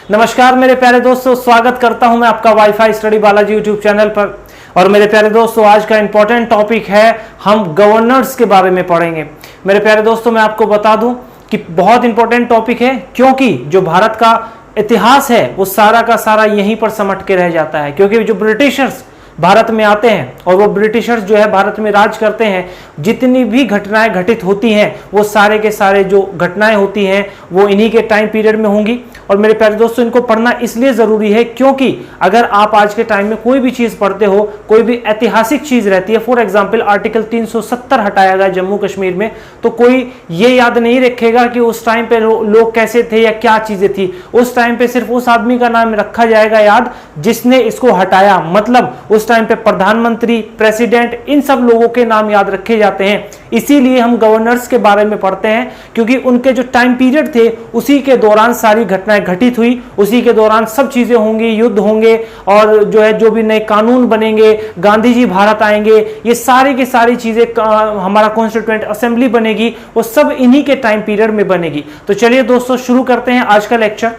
नमस्कार मेरे प्यारे दोस्तों, स्वागत करता हूं मैं आपका wifi study Balaji YouTube channel पर। और मेरे प्यारे दोस्तों, आज का इंपॉर्टेंट टॉपिक है, हम गवर्नर्स के बारे में पढ़ेंगे। मेरे प्यारे दोस्तों, मैं आपको बता दूं कि बहुत इंपॉर्टेंट टॉपिक है, क्योंकि जो भारत का इतिहास है वो सारा का सारा यहीं पर समट के रह जाता है। क्योंकि जो ब्रिटिशर्स भारत में आते हैं और वो ब्रिटिशर्स जो है भारत में राज करते हैं, जितनी भी घटनाएं घटित होती हैं वो सारे के सारे जो घटनाएं होती हैं वो इन्हीं के टाइम पीरियड में होंगी। और मेरे प्यारे दोस्तों, इनको पढ़ना इसलिए जरूरी है क्योंकि अगर आप आज के टाइम में कोई भी चीज पढ़ते हो, कोई भी ऐतिहासिक चीज रहती है, फॉर एग्जांपल आर्टिकल 370 हटाया गया जम्मू कश्मीर में, तो कोई ये याद नहीं रखेगा कि उस टाइम पे लोग कैसे थे या क्या चीजें थी। उस टाइम पे सिर्फ उस आदमी का नाम रखा जाएगा याद जिसने इसको हटाया। मतलब उस टाइम पे प्रधानमंत्री, प्रेसिडेंट, इन सब लोगों के नाम याद रखे जाते हैं। इसीलिए हम गवर्नर्स के बारे में पढ़ते हैं, क्योंकि उनके जो टाइम पीरियड थे उसी के दौरान सारी घटनाएं घटित हुई, उसी के दौरान सब चीजें होंगी, युद्ध होंगे और जो है जो भी नए कानून बनेंगे, गांधी जी भारत आएंगे, ये सारी की सारी चीजें, हमारा कॉन्स्टिट्यूएंट असेंबली बनेगी, वो सब इन्हीं के टाइम पीरियड में बनेगी। तो चलिए दोस्तों, शुरू करते हैं आज का लेक्चर।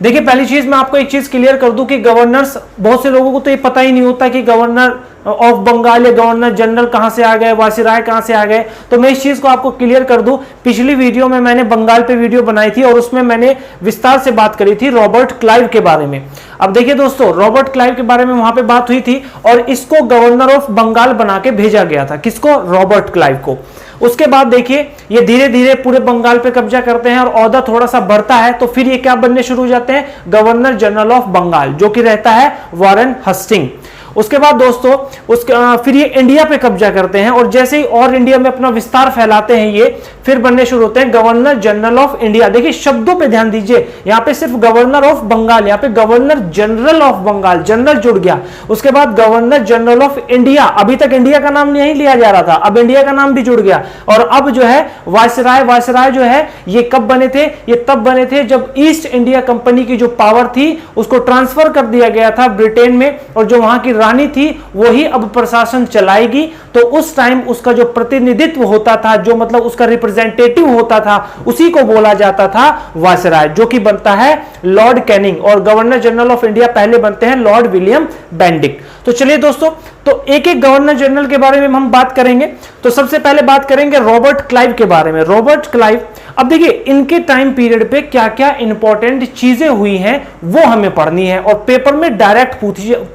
देखिए, पहली चीज मैं आपको एक चीज क्लियर कर दूं कि गवर्नर्स, बहुत से लोगों को तो ये पता ही नहीं होता कि गवर्नर ऑफ बंगाल या गवर्नर जनरल कहां से आ गए, वायसराय कहां से आ गए। तो मैं इस चीज को आपको क्लियर कर दूं, पिछली वीडियो में मैंने बंगाल पे वीडियो बनाई थी और उसमें मैंने विस्तार से बात करी थी रॉबर्ट क्लाइव के बारे में। अब देखिए दोस्तों, रॉबर्ट क्लाइव के बारे में वहां पे बात हुई थी और इसको गवर्नर ऑफ बंगाल बना के भेजा गया था। किसको? रॉबर्ट क्लाइव को। उसके बाद देखिए, ये धीरे धीरे पूरे बंगाल पे कब्जा करते हैं और ओहदा थोड़ा सा बढ़ता है, तो फिर ये क्या बनने शुरू हो जाते हैं? गवर्नर जनरल ऑफ बंगाल, जो कि रहता है वॉरेन हस्टिंग। उसके बाद दोस्तों फिर ये इंडिया पे कब्जा करते हैं और जैसे ही और इंडिया में अपना विस्तार फैलाते हैं, ये फिर बनने शुरू होते हैं गवर्नर जनरल ऑफ इंडिया। देखिए शब्दों पे ध्यान दीजिए, यहाँ पे सिर्फ गवर्नर ऑफ बंगाल, यहाँ पे governor general of Bengal, general जुड़ गया। उसके बाद गवर्नर जनरल ऑफ इंडिया, अभी तक इंडिया का नाम नहीं लिया जा रहा था, अब इंडिया का नाम भी जुड़ गया। और अब जो है वायसराय, वायसराय जो है ये कब बने थे? ये तब बने थे जब ईस्ट इंडिया कंपनी की जो पावर थी उसको ट्रांसफर कर दिया गया था ब्रिटेन में, और जो वहां की रानी थी वही अब प्रशासन चलाएगी। तो उस टाइम उसका जो प्रतिनिधित्व होता था, जो मतलब उसका रिप्रेजेंटेटिव होता था, उसी को बोला जाता था वायसराय, जो कि बनता है लॉर्ड कैनिंग। और गवर्नर जनरल ऑफ इंडिया पहले बनते हैं लॉर्ड विलियम बेंडिक। तो चलिए दोस्तों, तो एक एक गवर्नर जनरल के बारे में हम बात करेंगे। तो सबसे पहले बात करेंगे रॉबर्ट क्लाइव के बारे में। रॉबर्ट क्लाइव, अब देखिए इनके टाइम पीरियड पे क्या क्या इंपॉर्टेंट चीजें हुई हैं वो हमें पढ़नी है, और पेपर में डायरेक्ट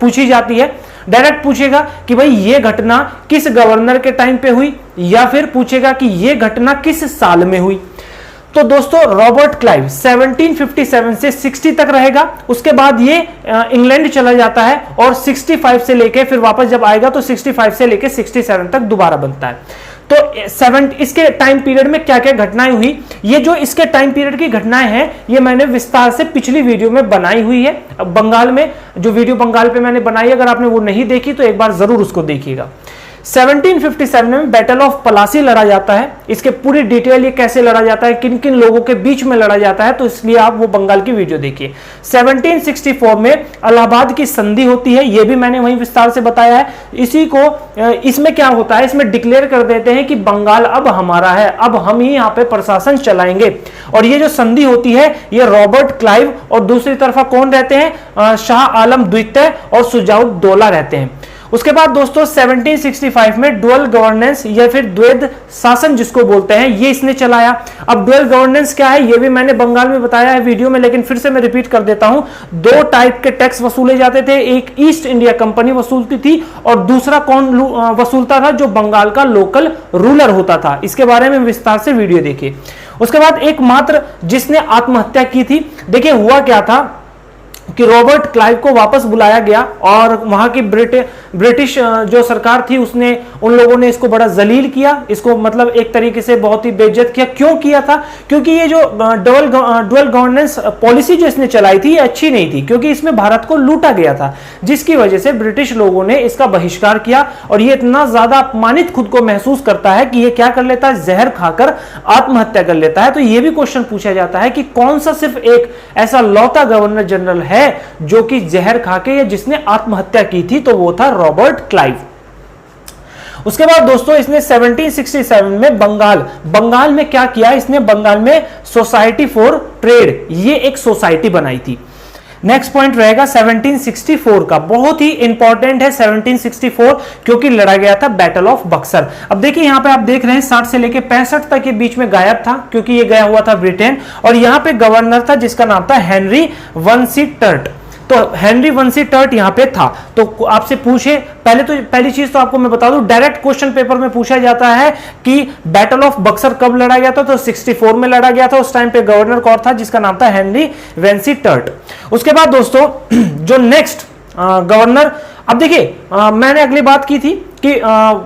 पूछी जाती है। डायरेक्ट पूछेगा कि भाई ये घटना किस गवर्नर के टाइम पे हुई, या फिर पूछेगा कि ये घटना किस साल में हुई। तो दोस्तों रॉबर्ट क्लाइव 1757 से 60 तक रहेगा। उसके बाद ये इंग्लैंड चला जाता है और 65 से लेके फिर वापस जब आएगा तो 65 से लेके 67 तक दोबारा बनता है। तो इसके टाइम पीरियड में क्या क्या घटनाएं हुई, ये जो इसके टाइम पीरियड की घटनाएं हैं ये मैंने विस्तार से पिछली वीडियो में बनाई हुई है। बंगाल में जो वीडियो बंगाल पे मैंने बनाई, अगर आपने वो नहीं देखी तो एक बार जरूर उसको देखिएगा। 1757 में बैटल ऑफ पलासी लड़ा जाता है। इसके पूरी डिटेल, ये कैसे लड़ा जाता है, किन किन लोगों के बीच में लड़ा जाता है, तो इसलिए आप वो बंगाल की वीडियो देखिए। 1764 में इलाहाबाद की संधि होती है, ये भी मैंने वहीं विस्तार से बताया है। इसी को, इसमें क्या होता है, इसमें डिक्लेयर कर देते हैं कि बंगाल अब हमारा है, अब हम ही यहाँ पे प्रशासन चलाएंगे। और ये जो संधि होती है ये रॉबर्ट क्लाइव और दूसरी तरफा कौन रहते हैं? शाह आलम द्वितीय और सुजाउद्दौला रहते हैं। उसके बाद दोस्तों 1765 में डुअल गवर्नेंस या फिर द्वैध शासन जिसको बोलते हैं, ये इसने चलाया। अब डुअल गवर्नेंस क्या है ये भी मैंने बंगाल में बताया है वीडियो में, लेकिन फिर से मैं रिपीट कर देता हूं। दो टाइप के टैक्स वसूले जाते थे, एक ईस्ट इंडिया कंपनी वसूलती थी और दूसरा कौन वसूलता था? जो बंगाल का लोकल रूलर होता था। इसके बारे में विस्तार से वीडियो देखिए। उसके बाद एकमात्र जिसने आत्महत्या की थी, देखिए हुआ क्या था कि रॉबर्ट क्लाइव को वापस बुलाया गया और वहां की ब्रिटिश जो सरकार थी उसने, उन लोगों ने इसको बड़ा जलील किया, इसको मतलब एक तरीके से बहुत ही बेइज्जत किया। क्यों किया था? क्योंकि ये जो डुअल गवर्नेंस पॉलिसी जो इसने चलाई थी ये अच्छी नहीं थी, क्योंकि इसमें भारत को लूटा गया था, जिसकी वजह से ब्रिटिश लोगों ने इसका बहिष्कार किया। और ये इतना ज्यादा अपमानित खुद को महसूस करता है कि ये क्या कर लेता है? जहर खाकर आत्महत्या कर लेता है। तो ये भी क्वेश्चन पूछा जाता है कि कौन सा सिर्फ एक ऐसा लौता गवर्नर जनरल है जो कि जहर खाके या जिसने आत्महत्या की थी, तो वो था रॉबर्ट क्लाइव। उसके बाद दोस्तों इसने 1767 में बंगाल में क्या किया, इसने बंगाल में सोसाइटी फॉर ट्रेड, ये एक सोसाइटी बनाई थी। नेक्स्ट पॉइंट रहेगा 1764 का, बहुत ही इंपॉर्टेंट है 1764, क्योंकि लड़ा गया था बैटल ऑफ बक्सर। अब देखिए यहां पे आप देख रहे हैं 60 से लेके 65 तक के बीच में गायब था, क्योंकि ये गया हुआ था ब्रिटेन, और यहां पे गवर्नर था जिसका नाम था हेनरी वंसी टर्ट। तो हेनरी वंसी टर्ट यहां पे था। तो आपसे पूछे, पहली चीज तो आपको मैं बता दूं, डायरेक्ट क्वेश्चन पेपर में पूछा जाता है कि बैटल ऑफ बक्सर कब लड़ा गया था, तो 64 में लड़ा गया था। उस टाइम पे गवर्नर कौन था, जिसका नाम था हेनरी वंसी टर्ट। उसके बाद दोस्तों जो नेक्स्ट गवर्नर, अब देखिए मैंने अगली बात की थी कि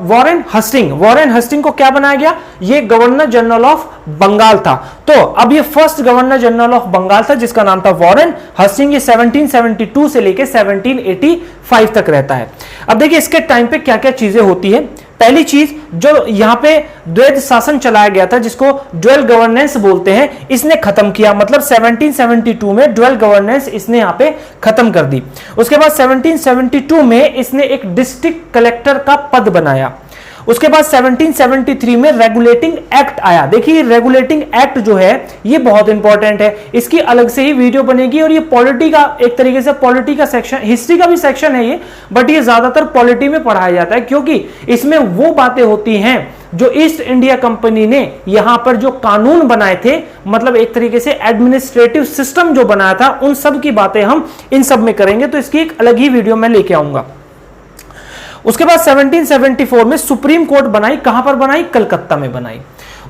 वॉरेन हस्टिंग को क्या बनाया गया, ये गवर्नर जनरल ऑफ बंगाल था। तो अब ये first governor general of Bengal था जिसका नाम था वॉरेन हस्टिंग। ये 1772 से लेके 1785 तक रहता है। अब देखिए इसके टाइम पे क्या क्या चीजें होती है। पहली चीज, जो यहां पे द्वैध शासन चलाया गया था जिसको ड्यूअल गवर्नेंस बोलते हैं, इसने खत्म किया, मतलब 1772 में ड्यूअल गवर्नेंस इसने यहां पे खत्म कर दी। उसके बाद 1772 में इसने एक डिस्ट्रिक्ट कलेक्टर का पद बनाया। उसके बाद 1773 में रेगुलेटिंग एक्ट आया। देखिए रेगुलेटिंग एक्ट जो है ये बहुत इंपॉर्टेंट है, इसकी अलग से ही वीडियो बनेगी, और ये पॉलिटी का एक तरीके से पॉलिटी का सेक्शन, हिस्ट्री का भी सेक्शन है ये, बट ये ज्यादातर पॉलिटी में पढ़ाया जाता है, क्योंकि इसमें वो बातें होती हैं जो ईस्ट इंडिया कंपनी ने यहां पर जो कानून बनाए थे, मतलब एक तरीके से एडमिनिस्ट्रेटिव सिस्टम जो बनाया था, उन सब की बातें हम इन सब में करेंगे। तो इसकी एक अलग ही वीडियो मैं लेके आऊंगा। उसके बाद 1774 में सुप्रीम कोर्ट बनाई, कहां पर बनाई, कलकत्ता में बनाई।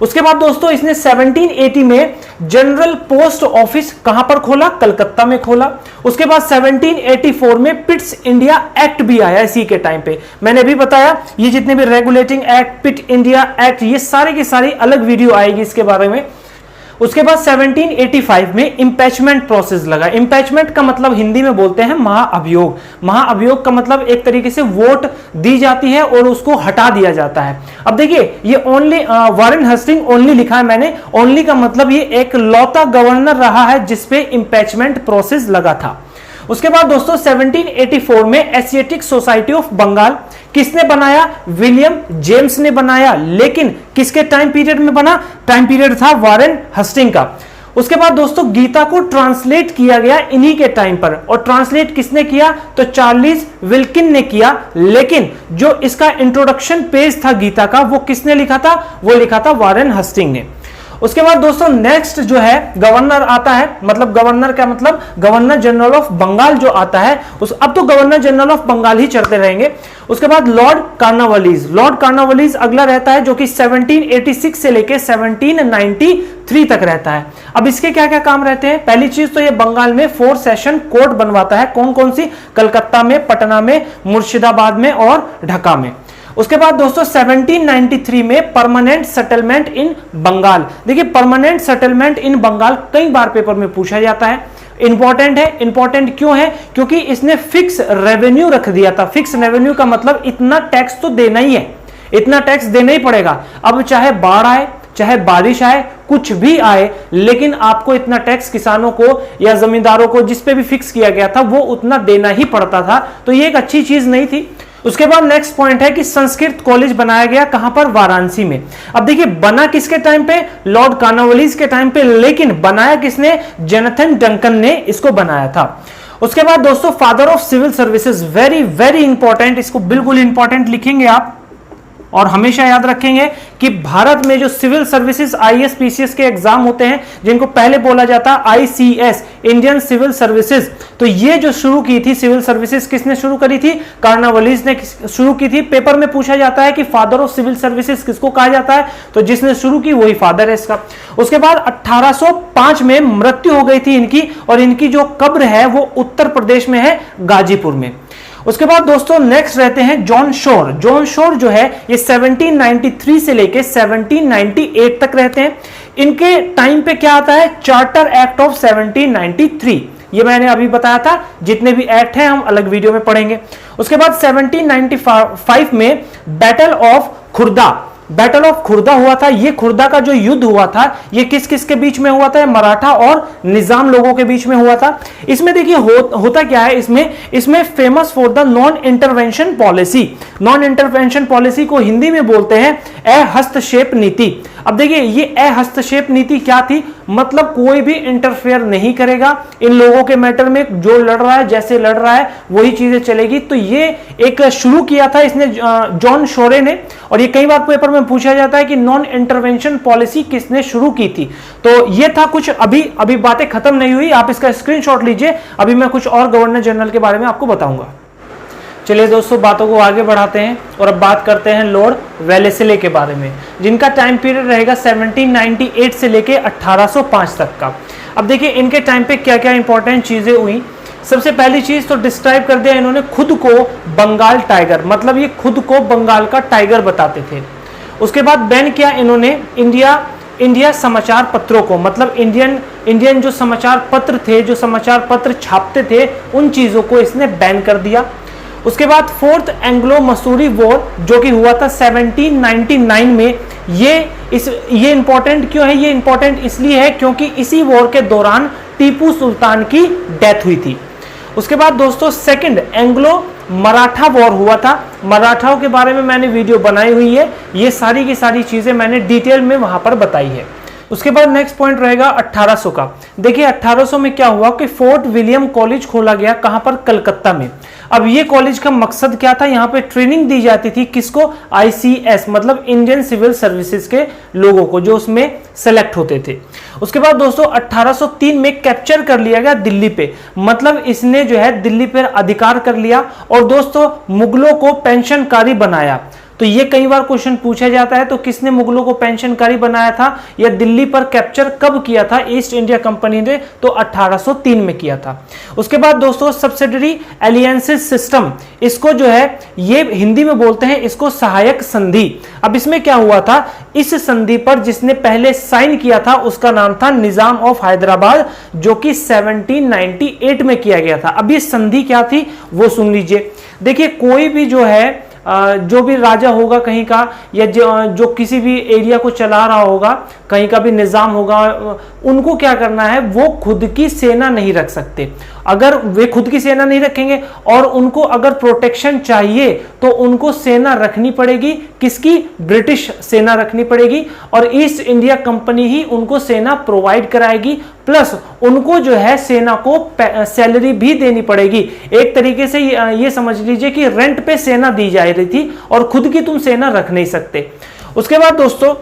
उसके बाद दोस्तों इसने 1780 में जनरल पोस्ट ऑफिस कहां पर खोला, कलकत्ता में खोला। उसके बाद 1784 में पिट्स इंडिया एक्ट भी आया इसी के टाइम पे। मैंने भी बताया ये जितने भी रेगुलेटिंग एक्ट, पिट इंडिया एक्ट, ये सारे की सारी अलग वीडियो आएगी इसके बारे में। उसके बाद 1785 में इंपैचमेंट प्रोसेस लगा। इंपैचमेंट का मतलब हिंदी में बोलते हैं महाअभियोग। महाअभियोग का मतलब एक तरीके से वोट दी जाती है और उसको हटा दिया जाता है। अब देखिए ये ओनली वॉरेन हस्टिंग ओनली लिखा है मैंने, ओनली का मतलब ये एक लौता गवर्नर रहा है जिसपे इंपैचमेंट प्रोसेस लगा था। उसके बाद दोस्तों 1784 में एशियाटिक सोसाइटी ऑफ बंगाल किसने बनाया, विलियम जेम्स ने बनाया, लेकिन किसके टाइम पीरियड में बना, टाइम पीरियड था वॉरेन हस्टिंग का। उसके बाद दोस्तों गीता को ट्रांसलेट किया गया इन्हीं के टाइम पर, और ट्रांसलेट किसने किया, तो चार्ल्स विल्किन ने किया, लेकिन जो इसका इंट्रोडक्शन पेज था गीता का वो किसने लिखा था, वो लिखा था वॉरेन हस्टिंग ने। उसके बाद दोस्तों नेक्स्ट जो है गवर्नर आता है, मतलब गवर्नर का मतलब गवर्नर जनरल ऑफ बंगाल जो आता है, अब तो गवर्नर जनरल ऑफ बंगाल ही चलते रहेंगे। उसके बाद लॉर्ड कार्नवालिस अगला रहता है, जो कि 1786 से लेके 1793 तक रहता है। अब इसके क्या क्या काम रहते हैं, पहली चीज तो ये बंगाल में 4 सेशन कोर्ट बनवाता है। कौन कौन सी, कलकत्ता में, पटना में, मुर्शिदाबाद में और ढाका में। उसके बाद दोस्तों 1793 में परमानेंट सेटलमेंट इन बंगाल। देखिए परमानेंट सेटलमेंट इन बंगाल कई बार पेपर में पूछा जाता है, इंपॉर्टेंट है। इंपॉर्टेंट क्यों है, क्योंकि इसने फिक्स रेवेन्यू रख दिया था। फिक्स रेवेन्यू का मतलब इतना टैक्स तो देना ही है, इतना टैक्स देना ही पड़ेगा। अब चाहे बाढ़ आए, चाहे बारिश आए, कुछ भी आए, लेकिन आपको इतना टैक्स किसानों को या जमींदारों को जिस पे भी फिक्स किया गया था वो उतना देना ही पड़ता था। तो ये एक अच्छी चीज नहीं थी। उसके बाद नेक्स्ट पॉइंट है कि संस्कृत कॉलेज बनाया गया, कहां पर, वाराणसी में। अब देखिए बना किसके टाइम पे, लॉर्ड कार्नवालिस के टाइम पे, लेकिन बनाया किसने, जोनाथन डंकन ने इसको बनाया था। उसके बाद दोस्तों father of civil services, very very important, इसको बिल्कुल इंपॉर्टेंट लिखेंगे आप और हमेशा याद रखेंगे कि भारत में जो सिविल सर्विसेज आईएएस पीसीएस के एग्जाम होते हैं, जिनको पहले बोला जाता है आईसीएस, इंडियन सिविल सर्विसेज, तो ये जो शुरू की थी सिविल सर्विसेज किसने शुरू करी थी, कार्नवालिस ने शुरू की थी। पेपर में पूछा जाता है कि फादर ऑफ सिविल सर्विसेज किसको कहा जाता है, तो जिसने शुरू की वही फादर है इसका। उसके बाद 1805 में मृत्यु हो गई थी इनकी, और इनकी जो कब्र है वो उत्तर प्रदेश में है, गाजीपुर में। उसके बाद दोस्तों नेक्स्ट रहते हैं जॉन शोर जो है ये 1793 से लेके 1798 तक रहते हैं। इनके टाइम पे क्या आता है, चार्टर एक्ट ऑफ 1793, ये मैंने अभी बताया था। जितने भी एक्ट हैं हम अलग वीडियो में पढ़ेंगे। उसके बाद 1795 में battle of Khurda, battle of Khurda हुआ था। ये खुर्दा का जो युद्ध हुआ था ये किस किस के बीच में हुआ था? मराठा और निजाम लोगों के बीच में हुआ था। इसमें देखिए होता क्या है, इसमें famous for the non intervention policy. Non intervention policy को हिंदी में बोलते हैं अहस्तक्षेप नीति। अब देखिए ये अहस्तक्षेप नीति क्या थी? मतलब कोई भी इंटरफेयर नहीं करेगा इन लोगों के मैटर में, जो लड़ रहा है जैसे लड़ रहा है वही चीजें चलेगी। तो ये एक शुरू किया था इसने जॉन शोरे ने, और ये कई बार पेपर में पूछा जाता है कि नॉन इंटरवेंशन पॉलिसी किसने शुरू की थी। तो ये था कुछ, अभी बातें खत्म नहीं हुई, आप इसका स्क्रीनशॉट लीजिए, अभी मैं कुछ और गवर्नर जनरल के बारे में आपको बताऊंगा। चलिए दोस्तों बातों को आगे बढ़ाते हैं और अब बात करते हैं लॉर्ड वेलेस्ले के बारे में, जिनका टाइम पीरियड रहेगा 1798 से लेके 1805 तक का। अब देखिए इनके टाइम पे क्या क्या इंपॉर्टेंट चीजें हुई। सबसे पहली चीज तो डिस्क्राइब कर दिया इन्होंने खुद को बंगाल टाइगर, मतलब ये खुद को बंगाल का टाइगर बताते थे। उसके बाद बैन किया इन्होंने इंडिया समाचार पत्रों को, मतलब इंडियन जो समाचार पत्र थे, जो समाचार पत्र छापते थे, उन चीजों को इसने बैन कर दिया। उसके बाद फोर्थ एंग्लो मसूरी वॉर जो कि हुआ था 1799 में, ये इंपॉर्टेंट क्यों है? ये इंपॉर्टेंट इसलिए है क्योंकि इसी वॉर के दौरान टीपू सुल्तान की डेथ हुई थी। उसके बाद दोस्तों सेकंड एंग्लो मराठा वॉर हुआ था। मराठाओं के बारे में मैंने वीडियो बनाई हुई है, ये सारी की सारी चीजें मैंने डिटेल में वहां पर बताई है। उसके बाद नेक्स्ट पॉइंट रहेगा 1800 का। देखिए 1800 में क्या हुआ कि फोर्ट विलियम कॉलेज खोला गया, कहां पर? कलकत्ता में। अब ये कॉलेज का मकसद क्या था? यहाँ पे ट्रेनिंग दी जाती थी किसको? ICS मतलब इंडियन सिविल सर्विसेज के लोगों को, जो उसमें सेलेक्ट होते थे। उसके बाद दोस्तों 1803 में कैप्चर कर लिया गया दिल्ली पे, मतलब इसने जो है दिल्ली पर अधिकार कर लिया और दोस्तों मुगलों को पेंशनकारी बनाया। तो ये कई बार क्वेश्चन पूछा जाता है, तो किसने मुगलों को पेंशनकारी बनाया था या दिल्ली पर कैप्चर कब किया था ईस्ट इंडिया कंपनी ने? तो 1803 में किया था। उसके बाद दोस्तों सब्सिडरी एलियंसेस सिस्टम, इसको जो है ये हिंदी में बोलते हैं इसको सहायक संधि। अब इसमें क्या हुआ था? इस संधि पर जिसने पहले साइन किया था उसका नाम था निजाम ऑफ हैदराबाद, जो कि 1798 में किया गया था। अब ये संधि क्या थी वो सुन लीजिए। देखिए कोई भी जो है जो भी राजा होगा कहीं का, या जो किसी भी एरिया को चला रहा होगा, कहीं का भी निजाम होगा, उनको क्या करना है? वो खुद की सेना नहीं रख सकते। अगर वे खुद की सेना नहीं रखेंगे और उनको अगर प्रोटेक्शन चाहिए तो उनको सेना रखनी पड़ेगी। किसकी? ब्रिटिश सेना रखनी पड़ेगी, और ईस्ट इंडिया कंपनी ही उनको सेना प्रोवाइड कराएगी, प्लस उनको जो है सेना को सैलरी भी देनी पड़ेगी। एक तरीके से ये समझ लीजिए कि रेंट पे सेना दी जा रही थी और खुद की तुम सेना रख नहीं सकते। उसके बाद दोस्तों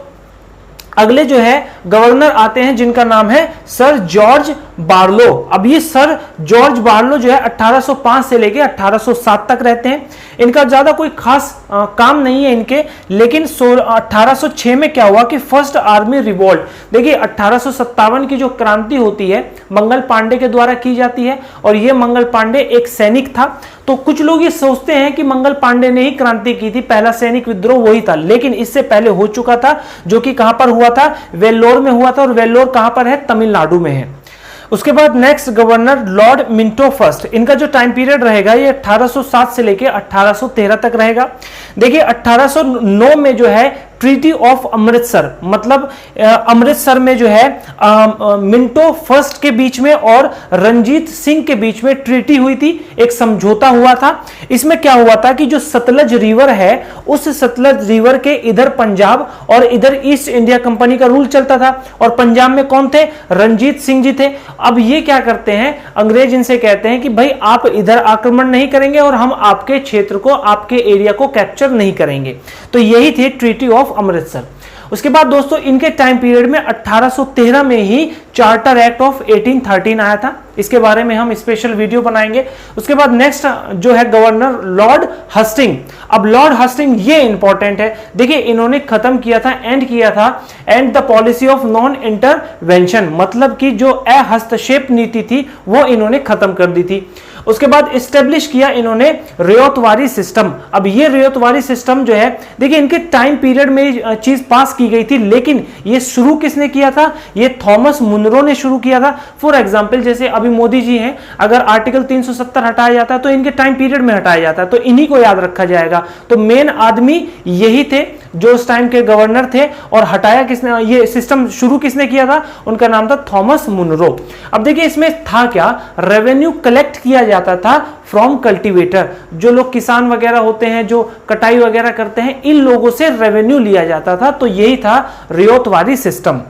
अगले जो है गवर्नर आते हैं जिनका नाम है सर जॉर्ज बार्लो। अब ये सर जॉर्ज बार्लो जो है 1805 से लेके 1807 तक रहते हैं। इनका ज्यादा कोई खास काम नहीं है इनके, लेकिन 1806 में क्या हुआ कि फर्स्ट आर्मी रिवॉल्ट। देखिए 1857 की जो क्रांति होती है मंगल पांडे के द्वारा की जाती है, और ये मंगल पांडे एक सैनिक था। तो कुछ लोग ये सोचते हैं कि मंगल पांडे ने ही क्रांति की थी, पहला सैनिक विद्रोह वही था, लेकिन इससे पहले हो चुका था, जो कि कहां पर हुआ था? वेल्लोर में हुआ था, और वेल्लोर कहां पर है? तमिलनाडु में है। उसके बाद next governor Lord Minto first, इनका जो टाइम पीरियड रहेगा ये 1807 से लेके 1813 तक रहेगा। देखिए 1809 में जो है ट्रीटी ऑफ अमृतसर, मतलब अमृतसर में जो है मिंटो फर्स्ट के बीच में और रंजीत सिंह के बीच में ट्रीटी हुई थी, एक समझौता हुआ था। इसमें क्या हुआ था कि जो सतलज रिवर है, उस सतलज रिवर के इधर पंजाब और इधर ईस्ट इंडिया कंपनी का रूल चलता था, और पंजाब में कौन थे? रंजीत सिंह जी थे। अब ये क्या करते हैं, अंग्रेज इनसे कहते हैं कि भाई आप इधर आक्रमण नहीं करेंगे और हम आपके क्षेत्र को, आपके एरिया को कैप्चर नहीं करेंगे। तो यही थी ट्रीटी ऑफ अमृतसर। उसके बाद दोस्तों इनके टाइम पीरियड में 1813 में ही चार्टर एक्ट ऑफ 1813 आया था, इसके बारे में हम स्पेशल वीडियो बनाएंगे। उसके बाद नेक्स्ट जो है गवर्नर लॉर्ड हस्टिंग। अब लॉर्ड हस्टिंग ये इंपॉर्टेंट है, देखिए इन्होंने खत्म किया था, and the policy of non intervention, मतलब कि जो अहस्तक्षेप नीति थी वो इन्होंने खत्म कर दी थी। उसके बाद इस्टेब्लिश किया इन्होंने रियायतवारी सिस्टम। अब ये रियायतवारी सिस्टम जो है, देखिए इनके टाइम पीरियड में चीज पास की गई थी, लेकिन ये शुरू किसने किया था? ये थॉमस मुनरो ने शुरू किया था। फॉर एग्जाम्पल जैसे अभी मोदी जी हैं, अगर आर्टिकल 370 हटाया जाता है तो इनके टाइम पीरियड में हटाया जाता है, तो इन्हीं को याद रखा जाएगा। तो मेन आदमी यही थे जो उस टाइम के गवर्नर थे, और हटाया किसने, ये सिस्टम शुरू किसने किया था, उनका नाम था थॉमस मुनरो। अब देखिए इसमें था क्या, रेवेन्यू कलेक्ट किया जाता था फ्रॉम कल्टीवेटर, जो लोग किसान वगैरह होते हैं जो कटाई वगैरह करते हैं, इन लोगों से रेवेन्यू लिया जाता था। तो यही था रियोतवादी सिस्टम।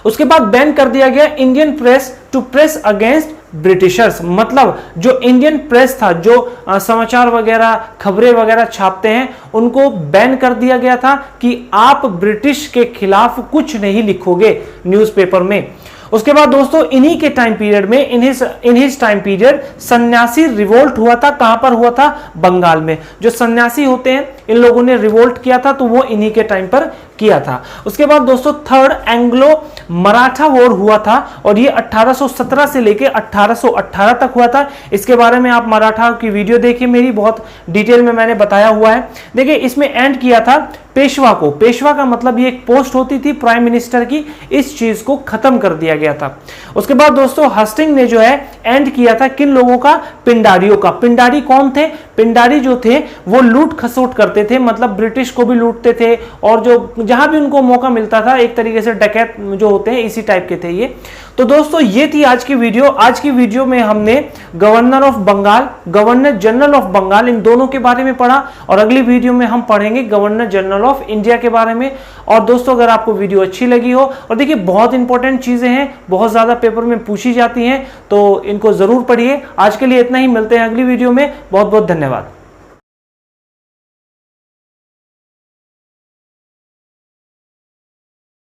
उसके बाद बैन कर दिया गया Indian press to press against Britishers, मतलब जो इंडियन प्रेस था, जो समाचार वगैरह खबरें वगैरह छापते हैं, उनको बैन कर दिया गया था कि आप ब्रिटिश के खिलाफ कुछ नहीं लिखोगे न्यूज़पेपर में। उसके बाद दोस्तों इन्हीं के टाइम पीरियड में, इन हिज टाइम पीरियड सन्यासी रिवोल्ट हुआ था। कहां पर हुआ था, बंगाल में। जो सन्यासी होते हैं इन लोगों ने रिवोल्ट किया था, तो वो इन्हीं के टाइम पर किया था। उसके बाद दोस्तों थर्ड एंग्लो मराठा वॉर हुआ था, और ये 1817 से लेके 1818 तक हुआ था। इसके बारे में आप मराठा की वीडियो देखिए, मेरी बहुत डिटेल में मैंने बताया हुआ है। देखिए इसमें एंड किया था पेशवा को। पेशवा का मतलब ये एक पोस्ट होती थी प्राइम मिनिस्टर की, इस चीज को खत्म कर दिया गया था। उसके बाद दोस्तों हस्टिंग ने जो है एंड किया था किन लोगों का, पिंडारियों का। पिंडारी कौन थे, पिंडारी जो थे वो लूट खसोट करते थे, मतलब ब्रिटिश को भी लूटते थे, और जो जहां भी उनको मौका मिलता था एक तरीके से डकैत जो होते हैं इसी टाइप के थे ये। तो दोस्तों ये थी आज की वीडियो। आज की वीडियो में हमने governor of Bengal, governor general of Bengal, इन दोनों के बारे में पढ़ा, और अगली वीडियो में हम पढ़ेंगे गवर्नर जनरल ऑफ इंडिया के बारे में। और दोस्तों अगर आपको वीडियो अच्छी लगी हो, और देखिए बहुत इंपॉर्टेंट चीजें हैं, बहुत ज्यादा पेपर में पूछी जाती हैं, तो इनको जरूर पढ़िए। आज के लिए इतना ही, मिलते हैं अगली वीडियो में। बहुत बहुत धन्यवाद।